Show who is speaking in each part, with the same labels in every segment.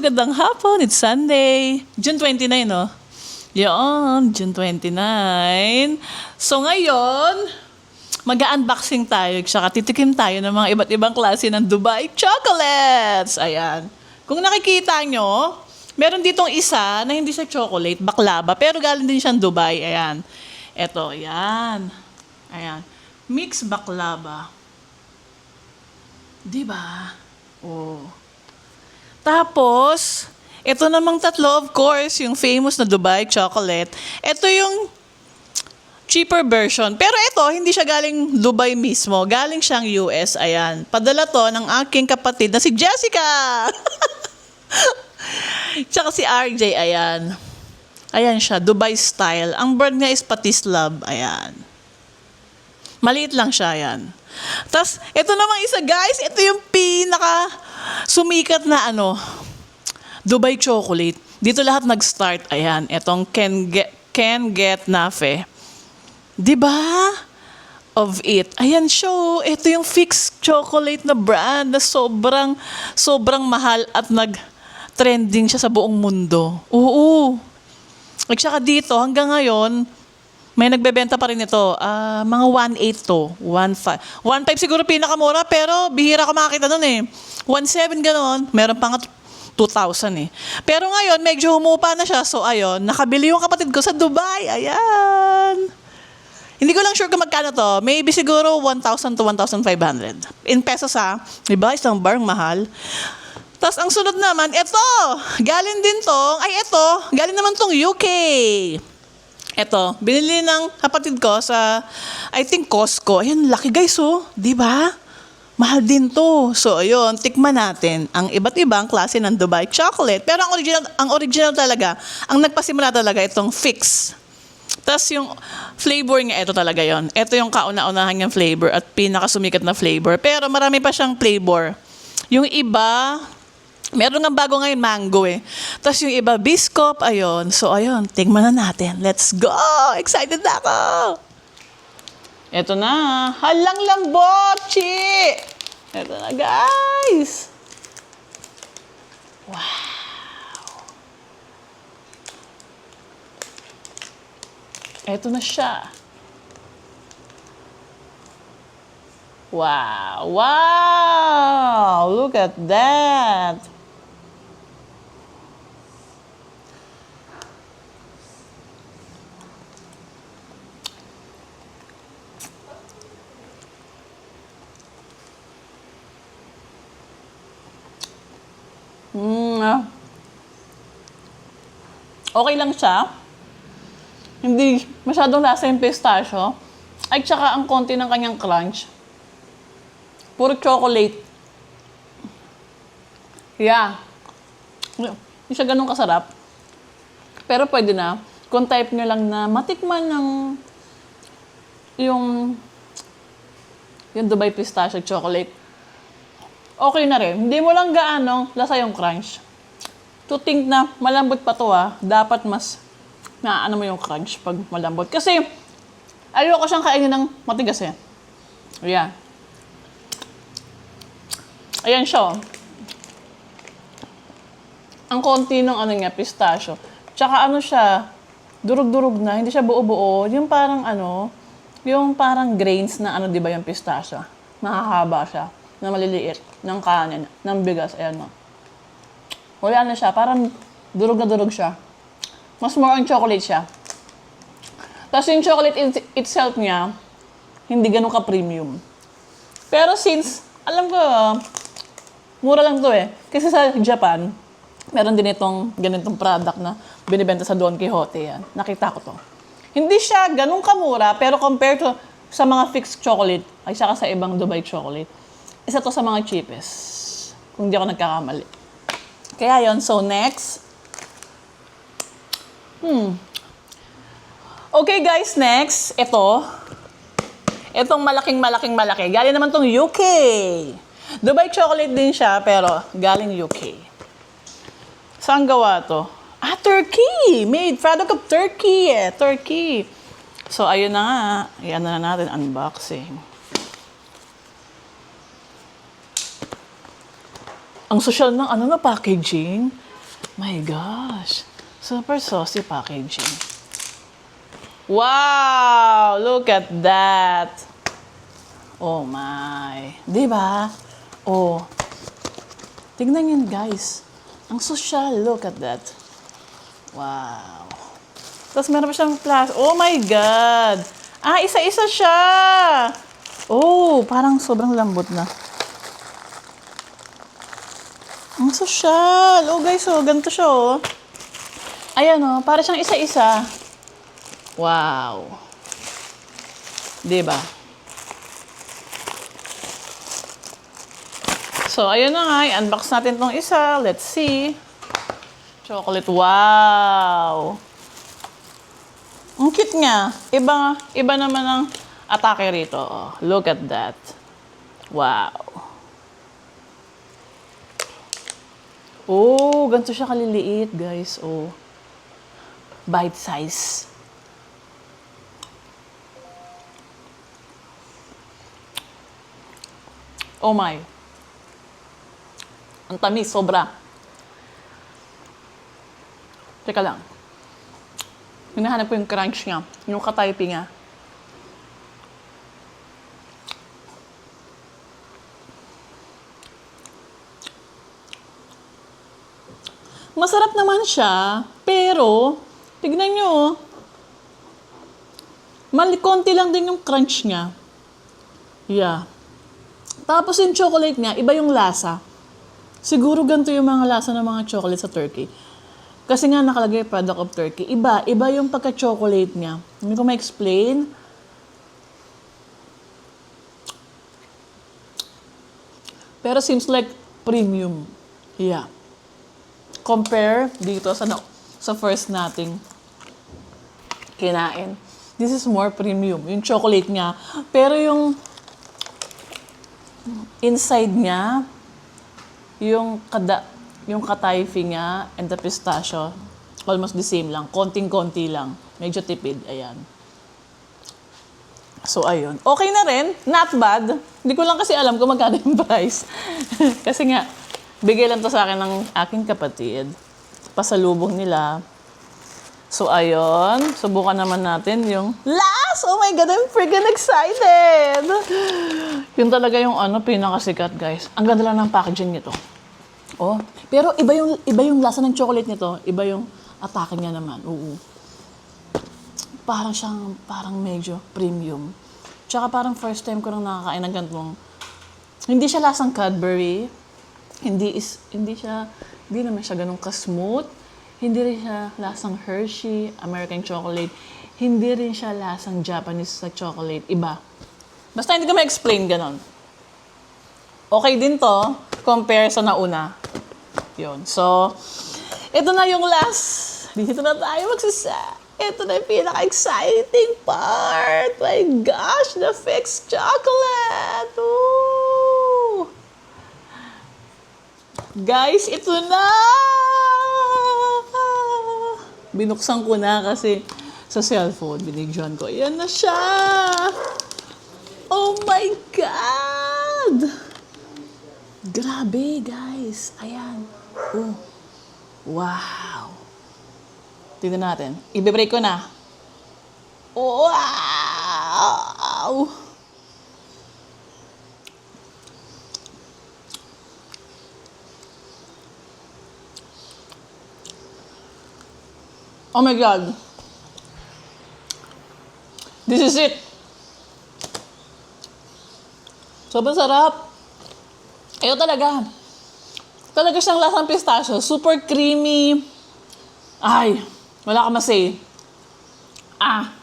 Speaker 1: Magandang hapon, it's Sunday. June 29, no? Yun, June 29. So ngayon, mag-unboxing tayo, tsaka titikim tayo ng mga iba't ibang klase ng Dubai chocolates. Ayan. Kung nakikita nyo, meron ditong isa na hindi siya chocolate, baklava, pero galing din siyang Dubai. Ayan. Eto, ayan. Ayan. Mix baklava. Diba? Oh. Tapos, ito namang tatlo, of course, yung famous na Dubai chocolate. Ito yung cheaper version. Pero ito, hindi siya galing Dubai mismo. Galing siyang US. Ayan. Padala to ng aking kapatid na si Jessica. Tsaka si RJ. Ayan. Ayan siya. Dubai style. Ang brand niya is Patislab. Ayan. Maliit lang siya. Ayan. Tapos, ito namang isa, guys. Ito yung sumikat na Dubai chocolate. Dito lahat nag-start. Ayan, etong Can Get Nafe. 'Di ba? Of it. Ayan show, ito yung fixed chocolate na brand na sobrang mahal at nag-trending siya sa buong mundo. Oo. At saka dito hanggang ngayon may nagbebenta pa rin ito. Mga 1.8 to. 1.5. 1.5 siguro pinakamura, pero bihira ko makakita nun eh. 1.7 ganon. Meron pa nga 2,000 eh. Pero ngayon, medyo humupa na siya. So, ayun, nakabili yung kapatid ko sa Dubai. Ayan. Hindi ko lang sure kung magkano to. Maybe siguro 1,000 to 1,500. In pesos ha. Diba? Isang barang mahal. Tapos, ang sunod naman, ito. Galing naman tong UK. Ito, binili ng kapatid ko sa, I think, Costco. Ayan, laki guys, oh. Diba? Mahal din to. So, ayun, tikman natin ang iba't ibang klase ng Dubai chocolate. Pero ang original talaga, ang nagpasimula talaga itong fix. Tapos yung flavor niya, ito talaga yon. Ito yung kauna-unahan niyang flavor at pinakasumikat na flavor. Pero marami pa siyang flavor. Yung iba, meron nga bago ngayon, mango eh. Tapos yung iba, biscop, ayun. So, ayun, tingnan na natin. Let's go! Excited na ako! Ito na. Halang lambot, chi! Ito na, guys! Wow! Ito na siya. Wow! Wow! Look at that! Okay lang siya. Hindi masyadong lasa yung pistachio. Ay, tsaka ang konti ng kanyang crunch. Puro chocolate. Yeah. Hindi siya ganun kasarap. Pero pwede na. Kung type nyo lang na matikman ng yung Dubai pistachio chocolate. Okay na rin. Hindi mo lang gaano lasa yung crunch. To think na malambot pa to dapat mas naano mo yung crunch pag malambot. Kasi ayoko siyang kainin ng matigas eh. Ayan. Ayan siya. Ang konti ng niya, pistachio. Tsaka siya, durug-durug na, hindi siya buo-buo. Yung parang grains na di ba yung pistachio. Mahahaba siya, na maliliit, ng kanin, ng bigas, ayan no. Wala na siya, parang durug na durug siya. Mas more on chocolate siya. Tapos yung chocolate itself niya, hindi ganun ka-premium. Pero since, alam ko, mura lang to eh. Kasi sa Japan, Meron din itong ganitong product na binibenta sa Don Quixote yan. Nakita ko to. Hindi siya ganun kamura, pero compared to sa mga fixed chocolate, ay saka sa ibang Dubai chocolate, isa to sa mga cheapest. Kung di ako nagkakamali. Kaya yon. So next. Okay guys, next. Itong malaki. Galing naman tong UK. Dubai chocolate din siya, pero galing UK. Saan gawa to? Turkey! Made product of Turkey eh. Turkey. So, ayun na nga. Ayan na natin, unboxing. Ang social ng packaging. My gosh. Super saucy packaging. Wow! Look at that. Oh my. Diba? Oh. Tignan yun, guys. Ang social. Look at that. Wow. Tapos meron pa siyang oh my God. Isa-isa siya. Oh, parang sobrang lambot na. Ang social. Oh guys, ganito siya oh. Ayan oh, para siyang isa-isa. Wow. Diba? So, ayun na nga. I-unbox natin tong isa. Let's see. Chocolate. Wow. Ang cute nga. Iba naman ang atake rito. Oh, look at that. Wow. Oh, ganito siya kaliliit, guys. Oh. Bite size. Oh my. Ang tamis, sobra. Teka lang. Hinahanap ko yung crunch niya. Yung ka-typing niya. Masarap naman siya, pero, tignan nyo, konti lang din yung crunch niya. Yeah. Tapos yung chocolate niya, iba yung lasa. Siguro ganito yung mga lasa ng mga chocolate sa Turkey. Kasi nga nakalagay product of Turkey. Iba yung pagka-chocolate niya. Hindi ko ma-explain. Pero seems like premium. Yeah. Compare dito sa first nating kinain. This is more premium. Yung chocolate niya. Pero yung inside niya, yung katayfi niya and the pistachio, almost the same lang. Konting-konti lang. Medyo tipid. Ayan. So, ayun. Okay na rin. Not bad. Hindi ko lang kasi alam kung magkano yung price. Kasi nga, bigay lang to sa akin ng aking kapatid. Pasalubong nila. So, ayun. Subukan naman natin yung last! Oh my God, I'm freaking excited! Yun talaga yung pinakasikat, guys. Ang ganda lang ng packaging nito. Oh, pero iba yung lasa ng chocolate nito. Iba yung atake niya naman. Oo. Parang medyo premium. Tsaka parang first time ko nang nakakain ng ganitong. Hindi siya lasang Cadbury. Hindi naman siya ganun ka-smooth. Hindi rin siya lasang Hershey, American chocolate. Hindi rin siya lasang Japanese sa chocolate. Iba. Basta hindi ko ma-explain ganun. Okay din to, compare sa nauna. Yun. So, ito na yung last. Dito na tayo magsasa. Ito na yung pinaka-exciting part. My gosh, the fixed chocolate. Ooh. Guys, ito na! Binuksan ko na kasi sa cellphone, binigyan ko. Ayan na siya! Oh my God! Grabe, guys. Ayan. Oh. Wow. Tignan natin. Ibe-break ko na. Wow! Oh my God. This is it. Sobrang sarap. Ito Talaga siyang lasang pistachio. Super creamy. Ay, wala ka masay. Ah.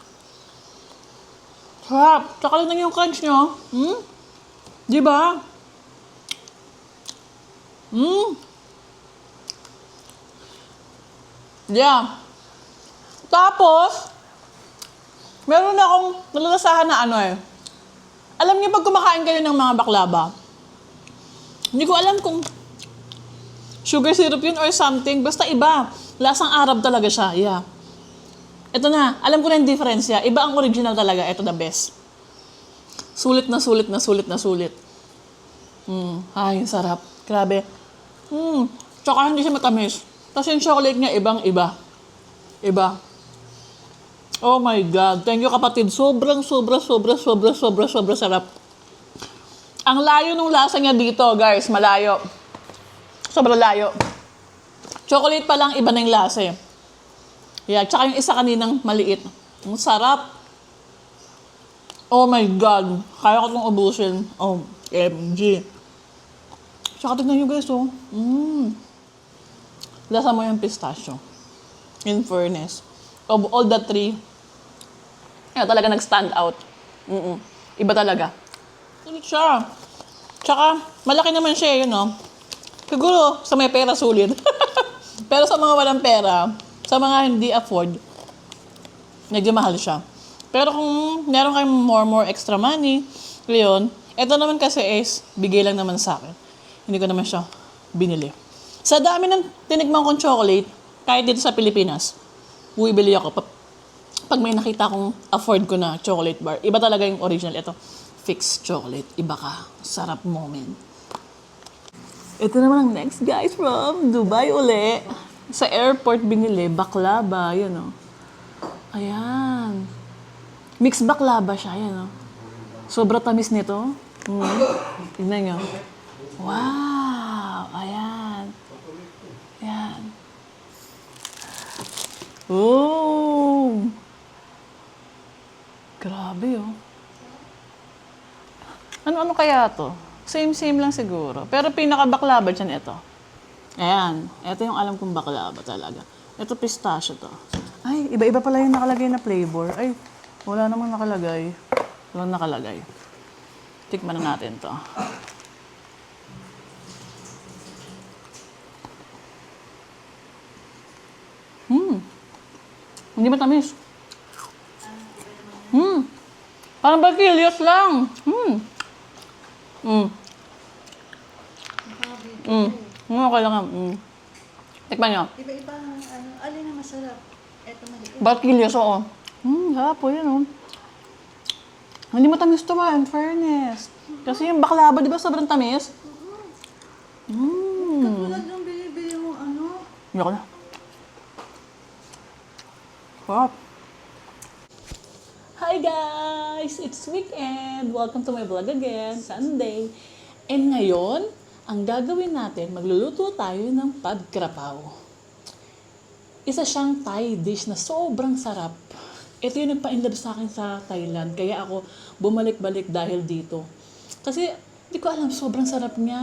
Speaker 1: Sarap. Tsaka lang yung crunch nyo. Di ba? Yeah. Tapos, meron akong nalalasahan na ano eh. Alam niyo pag kumakain kayo ng mga baklava, hindi ko alam kung sugar syrup yun or something. Basta iba. Lasang Arab talaga siya. Yeah. Ito na. Alam ko na yung diferensya. Iba ang original talaga. Ito the best. Sulit na sulit na sulit na sulit. Ay, sarap. Grabe. Tsaka hindi siya matamis. Tapos yung chocolate niya, ibang-iba. Iba. Oh my God. Thank you, kapatid. Sobrang sarap. Ang layo nung lasa niya dito, guys. Malayo. Sobrang layo. Chocolate pa lang, iba na yung lasa eh. Yeah, tsaka yung isa kaninang maliit. Ang sarap. Oh my God. Kaya ko itong ubusin. Oh, MG. Tsaka tignan nyo guys, oh. Lasa mo yung pistachio. In fairness. Of all the three, talaga nag-stand out. Iba talaga. Sulit siya. Tsaka, malaki naman siya, yun, no? Siguro, sa may pera, sulit. Pero sa mga walang pera, sa mga hindi afford, medyo mahal siya. Pero kung meron kayong more extra money, yun, ito naman kasi is, bigay lang naman sa akin. Hindi ko naman siya binili. Sa dami ng tinigman kong chocolate, kahit dito sa Pilipinas, bumibili ako pag may nakita kong afford ko na chocolate bar. Iba talaga yung original. Ito, fixed chocolate. Iba ka. Sarap moment. Ito naman ang next, guys, from Dubai uli. Sa airport binili, baklava. Yan, o. Ayan. Mixed baklava siya. Ayan, o. Sobra tamis nito. Tignan nyo. Wow. Ayan. Ayan. Oh! Grabe, oh. Ano kaya to? Same lang siguro. Pero pinaka-baklava dyan ito. Ayan. Ito yung alam kong baklava talaga. Ito pistachio to. Ay, iba-iba pala yung nakalagay na flavor. Ay, wala namang nakalagay. Walang nakalagay. Tikman na natin to. Hindi matamis. Parang bagilios lang. Okay lang. Tikman nyo.
Speaker 2: Iba-iba ang alin na masarap. Eto maliit.
Speaker 1: Bagilios, oo. Sarap po yun, oh. Hindi matamis to in fairness. Kasi yung baklava, di ba sobrang tamis?
Speaker 2: Katulad ng binibili mo
Speaker 1: Hindi ako na. Sarap. Hi guys! It's weekend! Welcome to my vlog again, Sunday. And ngayon, ang gagawin natin, magluluto tayo ng pad krapaw. Isa siyang Thai dish na sobrang sarap. Ito yung nagpa-inlove sa akin sa Thailand, kaya ako bumalik-balik dahil dito. Kasi, hindi ko alam, sobrang sarap niya.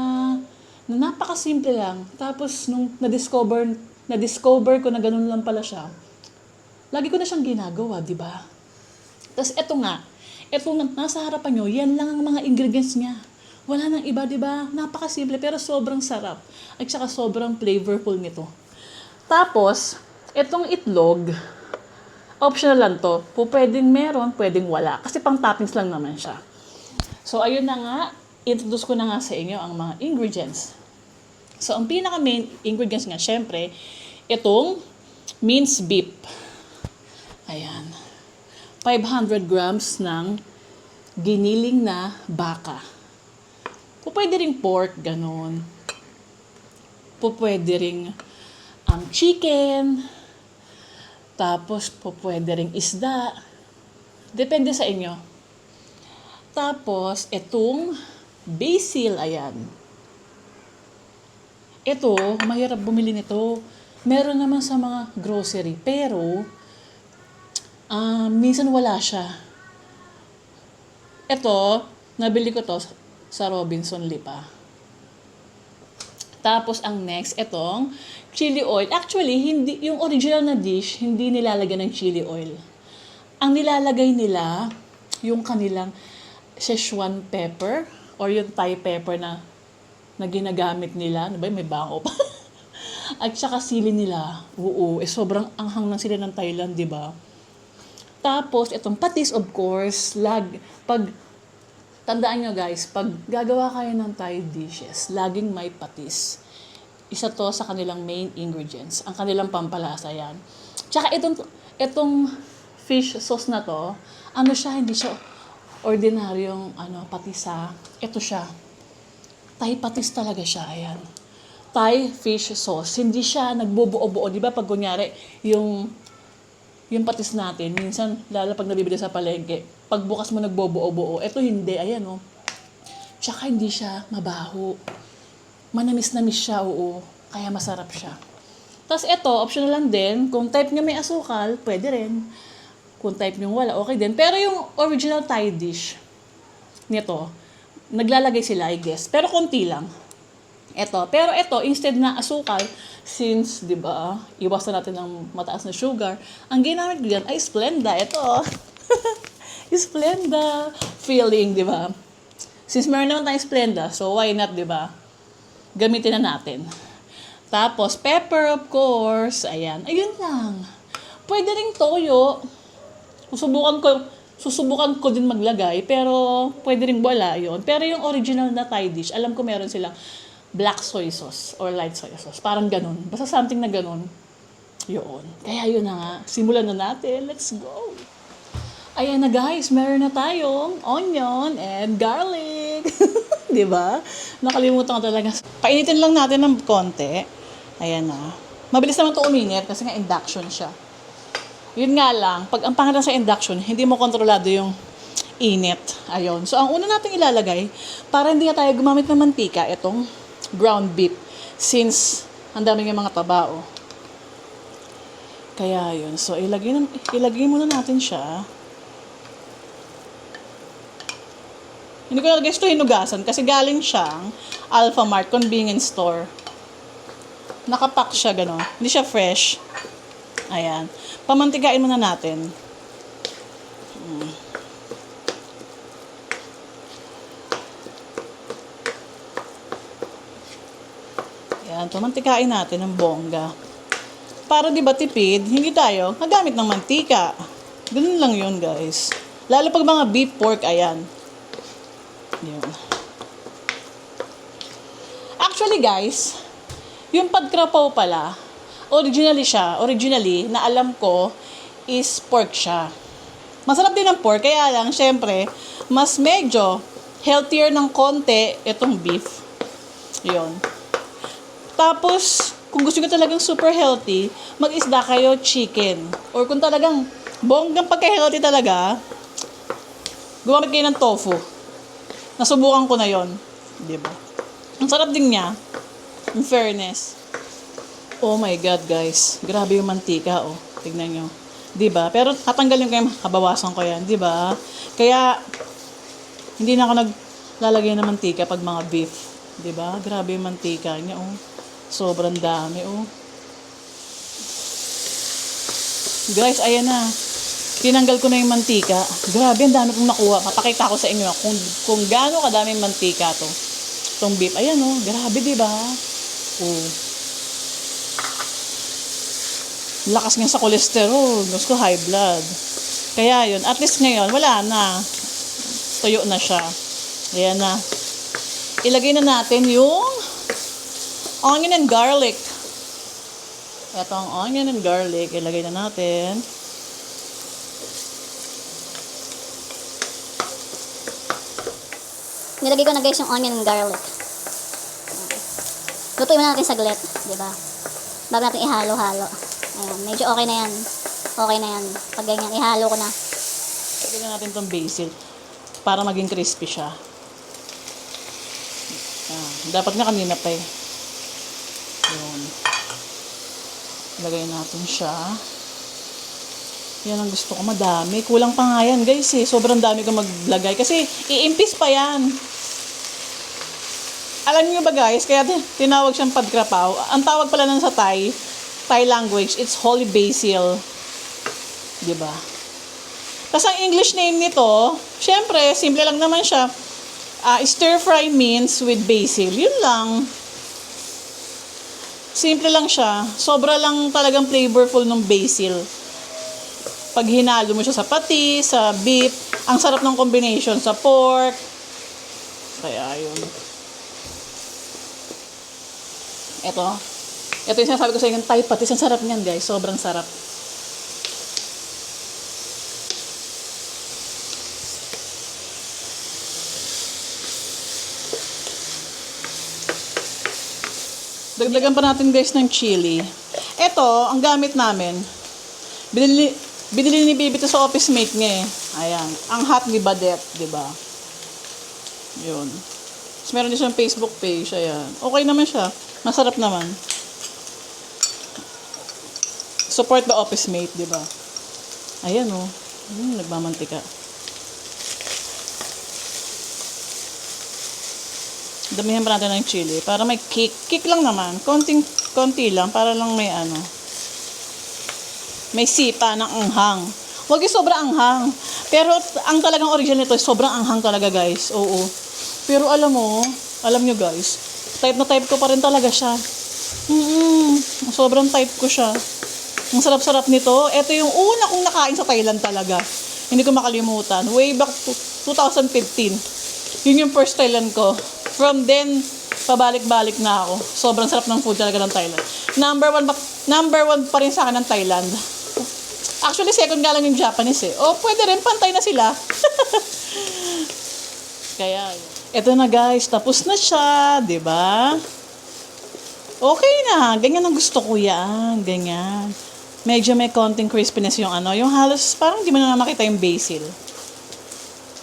Speaker 1: Napakasimple lang. Tapos, nung na-discover ko na ganun lang pala siya, lagi ko na siyang ginagawa, di ba? Tapos eto nga, etong nasa harapan nyo, yan lang ang mga ingredients niya. Wala nang iba, di ba? Napakasimple pero sobrang sarap. At saka sobrang flavorful nito. Tapos, etong itlog, optional lang to. Pwedeng meron, pwedeng wala. Kasi pang toppings lang naman siya. So, ayun na nga. Introduce ko na nga sa inyo ang mga ingredients. So, ang pinaka main ingredients nga, syempre, itong minced beef. Ayan. 500 grams ng giniling na baka. Pwede ring pork, ganun. Pwede ring chicken. Tapos, pwede ring isda. Depende sa inyo. Tapos, itong basil, ayan. Ito, mahirap bumili nito. Meron naman sa mga grocery, pero minsan wala siya. Ito, nabili ko to sa Robinson Lipa. Tapos ang next, itong chili oil. Actually, hindi yung original na dish, hindi nilalagyan ng chili oil. Ang nilalagay nila, yung kanilang Szechuan pepper or yung Thai pepper na ginagamit nila. Ano ba yun? May bango pa. At saka sili nila. Oo, sobrang anghang ng sili ng Thailand, di ba? Tapos, itong patis, of course, tandaan nyo guys, pag gagawa kayo ng Thai dishes, laging may patis. Isa to sa kanilang main ingredients. Ang kanilang pampalasa yan. Tsaka itong fish sauce na to, hindi siya ordinaryong patis ha. Ito siya. Thai patis talaga siya, ayan. Thai fish sauce. Hindi siya nagbubuo-buo. Di ba pag kunyari, yung patis natin, minsan, lalo pag nabibili sa palengke, pagbukas mo nagbobuo-buo. Ito hindi, ayan oh. Tsaka hindi siya mabaho. Manamis-namis siya, oo. Kaya masarap siya. Tapos ito, optional lang din. Kung type nyo may asukal, pwede rin. Kung type nyo wala, okay din. Pero yung original Thai dish nito, naglalagay sila, I guess. Pero konti lang. Pero ito, instead na asukal, since, di ba, iwasan natin ng mataas na sugar, ang ginamit ko dyan ay Splenda. Ito, Splenda feeling, di ba? Since meron naman tayong Splenda, so why not, di ba? Gamitin na natin. Tapos, pepper, of course. Ayan. Ayun lang. Pwede ring toyo. Susubukan ko din maglagay, pero pwede ring wala yun. Pero yung original na Thai dish, alam ko meron silang black soy sauce or light soy sauce. Parang ganun. Basta something na ganun. Yun. Kaya yun na nga. Simulan na natin. Let's go. Ayan na guys, meron na tayong onion and garlic. Diba? Nakalimutan ko talaga. Painitin lang natin ng konti. Ayan na. Mabilis naman ito uminit kasi nga induction siya. Yun nga lang, pag ang pangalan sa induction, hindi mo kontrolado yung init. Ayun. So, ang una natin ilalagay, para hindi nga tayo gumamit ng mantika, itong ground beef. Since, ang dami ng mga tabao. Kaya yun. So, ilagay muna natin siya. Hindi ko na guys ito hinugasan kasi galing siyang Alpha Mart convenience store. Nakapack siya gano'n. Hindi siya fresh. Ayan. Pamantikain muna natin. Ayan. Pamantikain natin ng bongga. Para di ba tipid, hindi tayo nagamit ng mantika. Ganun lang yun guys. Lalo pag mga beef pork, ayan. Yun. Actually guys, yung pagkrapaw pala, originally, na alam ko, is pork siya. Masarap din ang pork, kaya lang, syempre, mas medyo healthier ng konti itong beef. Yun. Tapos, kung gusto nyo talagang super healthy, mag-isda kayo chicken. Or kung talagang bonggang pagka-healthy talaga, gumamit kayo ng tofu. Nasubukan ko na yon, di ba? Ang sarap din niya, in fairness. Oh my God, guys. Grabe yung mantika, oh. Tignan nyo. Di ba? Pero tatanggalin ko yung kabawasan ko yan, di ba? Kaya, hindi na ako naglalagay ng mantika pag mga beef. Di ba? Grabe yung mantika niya, oh. Sobrang dami, oh. Guys, ayan na. Tinanggal ko na yung mantika. Grabe, ang dami kong nakuha. Papakita ko sa inyo kung gaano kadaming mantika to. Itong beef. Ayan oh, grabe diba? Oh. Lakas nga sa kolesterol. Gusto ko high blood. Kaya yun, at least ngayon, wala na. Tuyo na siya. Ayan na. Ilagay na natin yung onion and garlic. Ito ang onion and garlic. Ilagay na natin.
Speaker 3: Nilagay ko na guys yung onion and garlic. Lutuin mo natin saglit, di ba? Bago natin ihalo-halo. Ayan, medyo okay na yan. Okay na yan. Pag ganyan, ihalo ko na.
Speaker 1: Lagyan natin itong basil para maging crispy siya. Dapat nga kanina pa eh. Yun. Lagay natin siya. Yan ang gusto ko, madami. Kulang pa nga yan, guys eh. Sobrang dami ko maglagay. Kasi, iimpis pa yan. Alam niyo ba guys, kaya tinawag siyang padkrapaw. Ang tawag pala nun sa Thai language, it's holy basil. Diba? Tapos ang English name nito, syempre, simple lang naman siya. Stir fry means with basil. Yun lang. Simple lang siya. Sobra lang talagang flavorful ng basil. Pag hinalo mo siya sa patis, sa beef, ang sarap ng combination sa pork. Kaya yun. Ito yung sinasabi ko sa inyo, Thai patis. Ang sarap niyan, guys. Sobrang sarap. Dagdagan pa natin, guys, ng chili. Ito, ang gamit namin. Binili ni Bibi to sa office mate niya eh. Ayan. Ang hot ni Badet, di ba? Yun. Tapos meron din siyang Facebook page. Ayan. Okay naman siya. Masarap naman. Support the office mate, di ba? Ayan oh. Nagmamantika. Damihan pa natin ng chili para may kick. Kick lang naman. Konti lang para lang may ano. May sipa ng anghang. Huwag yung sobrang anghang. Pero ang talagang original nito, sobrang anghang talaga guys. Oo. Pero alam nyo guys, type na type ko pa rin talaga siya. Sobrang type ko siya. Ang sarap-sarap nito. Ito yung una kong nakain sa Thailand talaga. Hindi ko makalimutan. Way back to 2015. Yun yung first Thailand ko. From then, pabalik-balik na ako. Sobrang sarap ng food talaga ng Thailand. Number one pa rin sa akin ng Thailand. Actually, second nga lang yung Japanese eh. O, pwede rin. Pantay na sila. Kaya, eto na guys. Tapos na siya. Diba? Okay na. Ganyan ang gusto ko yan. Ganyan. Medyo may konting crispiness yung ano. Yung halos, parang di mo na makita yung basil.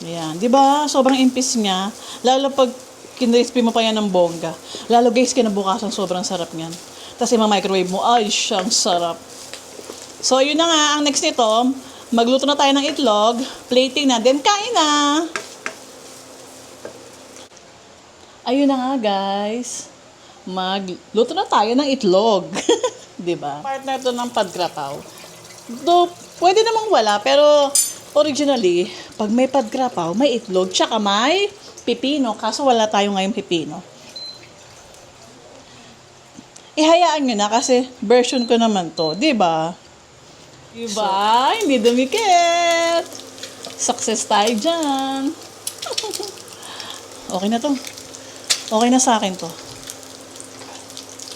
Speaker 1: Ayan. Diba? Sobrang impis niya. Lalo pag kinrispy mo pa yan ng bongga. Lalo guys, kinabukasan sobrang sarap niyan. Tapos microwave mo, ay, siyang sarap. So, yun na nga. Ang next nito, magluto na tayo ng itlog. Plating na, then kain na. Ayun na nga, guys. Magluto na tayo ng itlog. Diba? Partner to ng padkrapaw. Do, pwede namang wala, pero originally, pag may padkrapaw, may itlog, tsaka may pipino. Kaso wala tayo ngayong pipino. Ihayaan nyo na kasi version ko naman to. Diba? Diba? Hindi dumikit. Success tayo dyan. Okay na to. Okay na sa akin to.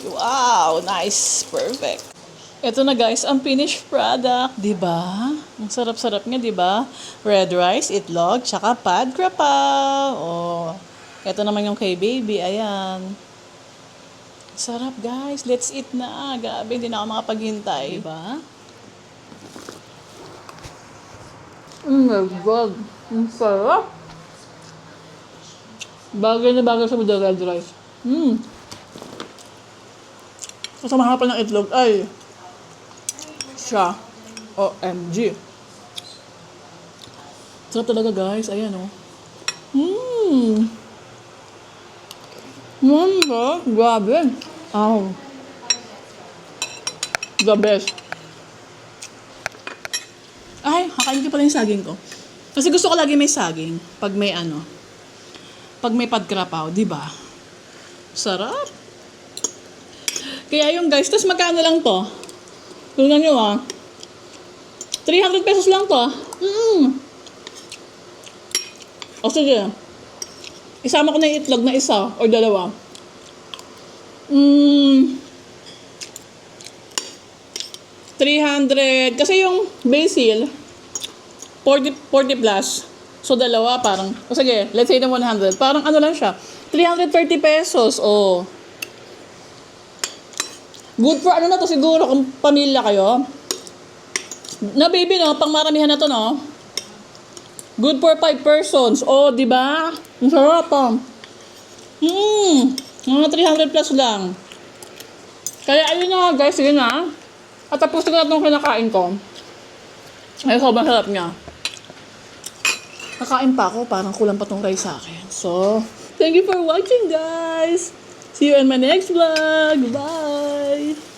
Speaker 1: Wow! Nice! Perfect. Ito na guys, ang finished product. Diba? Ang sarap-sarap niya, diba? Red rice, itlog, tsaka padkrapaw. Oh. Ito naman yung kay baby. Ayan. Sarap guys. Let's eat na. Grabe, hindi na ako makapaghintay. Diba? Oh my God. Ang sarap. Bagay na bagay sa mga red rice. Kasamahan pa ng itlog ay siya. OMG. Sarap talaga guys. Ayan o. Grabe. Oh. The best. Ay, kakain ko pala yung saging ko. Kasi gusto ko lagi may saging. Pag may ano. Pag may padkrapaw. Diba? Sarap. Kaya yung guys, tapos magkano lang to? Tingnan nyo 300 pesos lang to. O sige. Isama ko na yung itlog na isa o dalawa. 300. Kasi yung basil, 40 plus. So dalawa parang, o sige, let's say na 100. Parang ano lang siya. 330 pesos. Oh. Good for ano na to siguro kung pamilya kayo. Na baby no, pang maramihan na to no. Good for 5 persons. Oh, di ba? Ang sarap ah. Mga 300 plus lang. Kaya ayun na guys, sige na. At tapos na itong kinakain ko. Ay, sobrang sarap niya. Kakain pa ako, parang kulang pa tong rice sa akin. So, Thank you for watching, guys. See you in my next vlog. Bye.